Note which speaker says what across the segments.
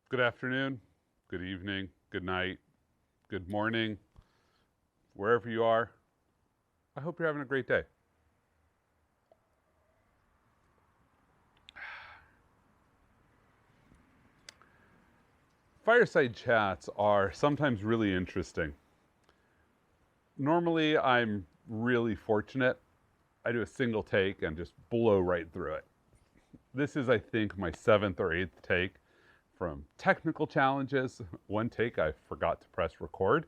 Speaker 1: Good afternoon, good evening, good night, good morning, wherever you are. I hope you're having a great day. Fireside chats are sometimes really interesting. Normally, I'm really fortunate. I do a single take and just blow right through it. This is, I think, my seventh or eighth take from technical challenges. One take, I forgot to press record.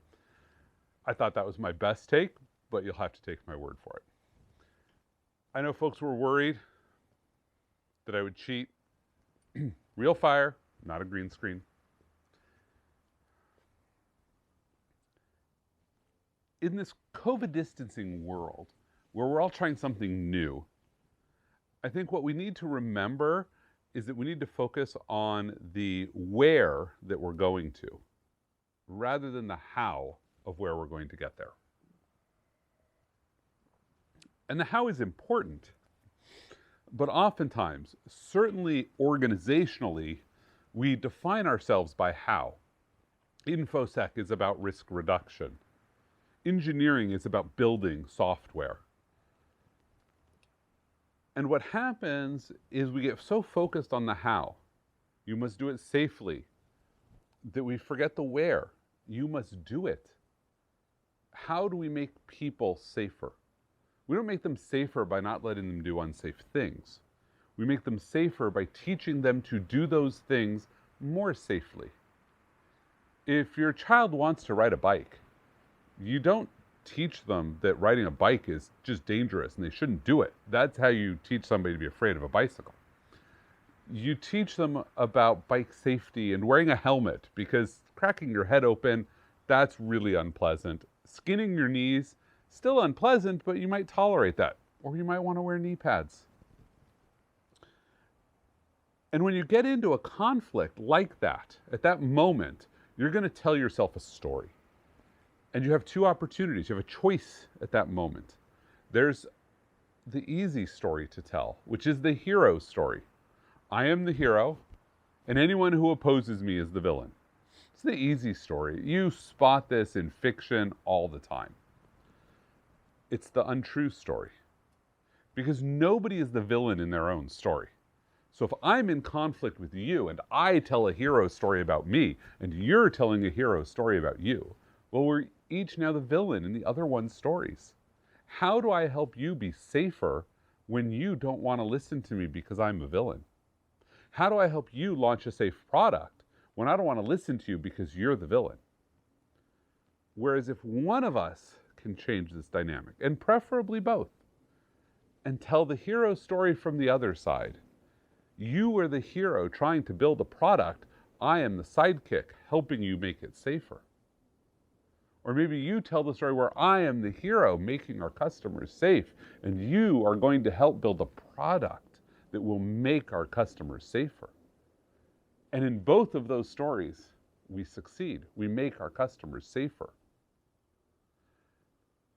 Speaker 1: I thought that was my best take, but you'll have to take my word for it. I know folks were worried that I would cheat. Real fire, not a green screen. In this COVID distancing world, where we're all trying something new, I think what we need to remember is that we need to focus on the where that we're going to, rather than the how of where we're going to get there. And the how is important, but oftentimes, certainly organizationally, we define ourselves by how. InfoSec is about risk reduction. Engineering is about building software. And what happens is we get so focused on the how. You must do it safely, that we forget the where. You must do it. How do we make people safer? We don't make them safer by not letting them do unsafe things. We make them safer by teaching them to do those things more safely. If your child wants to ride a bike, you don't teach them that riding a bike is just dangerous and they shouldn't do it. That's how you teach somebody to be afraid of a bicycle. You teach them about bike safety and wearing a helmet, because cracking your head open, that's really unpleasant. Skinning your knees, still unpleasant, but you might tolerate that. Or you might want to wear knee pads. And when you get into a conflict like that, at that moment, you're going to tell yourself a story. And you have two opportunities. You have a choice at that moment. There's the easy story to tell, which is the hero story. I am the hero, and anyone who opposes me is the villain. It's the easy story. You spot this in fiction all the time. It's the untrue story, because nobody is the villain in their own story. So if I'm in conflict with you and I tell a hero story about me and you're telling a hero story about you, well, we're each now the villain in the other one's stories. How do I help you be safer when you don't want to listen to me because I'm a villain? How do I help you launch a safe product when I don't want to listen to you because you're the villain? Whereas if one of us can change this dynamic, and preferably both, and tell the hero story from the other side, you are the hero trying to build a product, I am the sidekick helping you make it safer. Or maybe you tell the story where I am the hero making our customers safe, and you are going to help build a product that will make our customers safer. And in both of those stories, we succeed. We make our customers safer.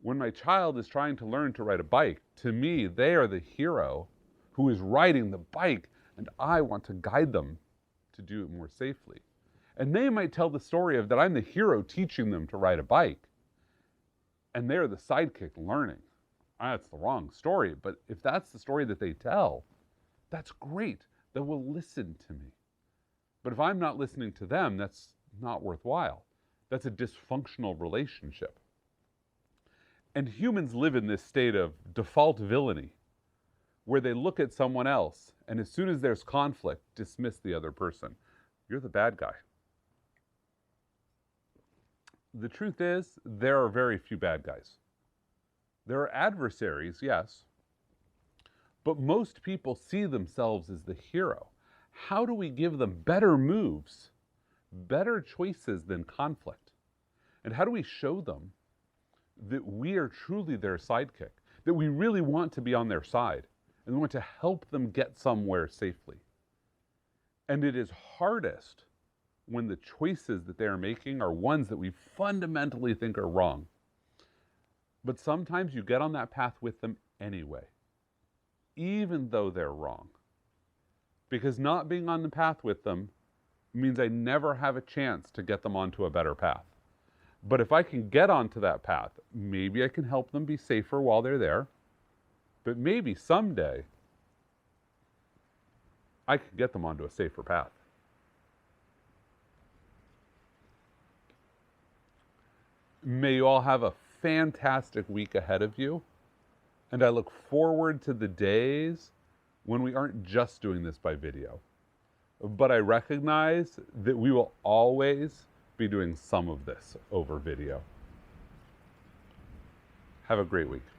Speaker 1: When my child is trying to learn to ride a bike, to me, they are the hero who is riding the bike, and I want to guide them to do it more safely. And they might tell the story of that I'm the hero teaching them to ride a bike, and they're the sidekick learning. That's the wrong story, but if that's the story that they tell, that's great. They will listen to me. But if I'm not listening to them, that's not worthwhile. That's a dysfunctional relationship. And humans live in this state of default villainy, where they look at someone else, and as soon as there's conflict, dismiss the other person. You're the bad guy. The truth is, there are very few bad guys. There are adversaries, yes, but most people see themselves as the hero. How do we give them better moves, better choices than conflict? And how do we show them that we are truly their sidekick, that we really want to be on their side, and we want to help them get somewhere safely? And it is hardest when the choices that they are making are ones that we fundamentally think are wrong. But sometimes you get on that path with them anyway, even though they're wrong. Because not being on the path with them means I never have a chance to get them onto a better path. But if I can get onto that path, maybe I can help them be safer while they're there. But maybe someday I could get them onto a safer path. May you all have a fantastic week ahead of you. And I look forward to the days when we aren't just doing this by video. But I recognize that we will always be doing some of this over video. Have a great week.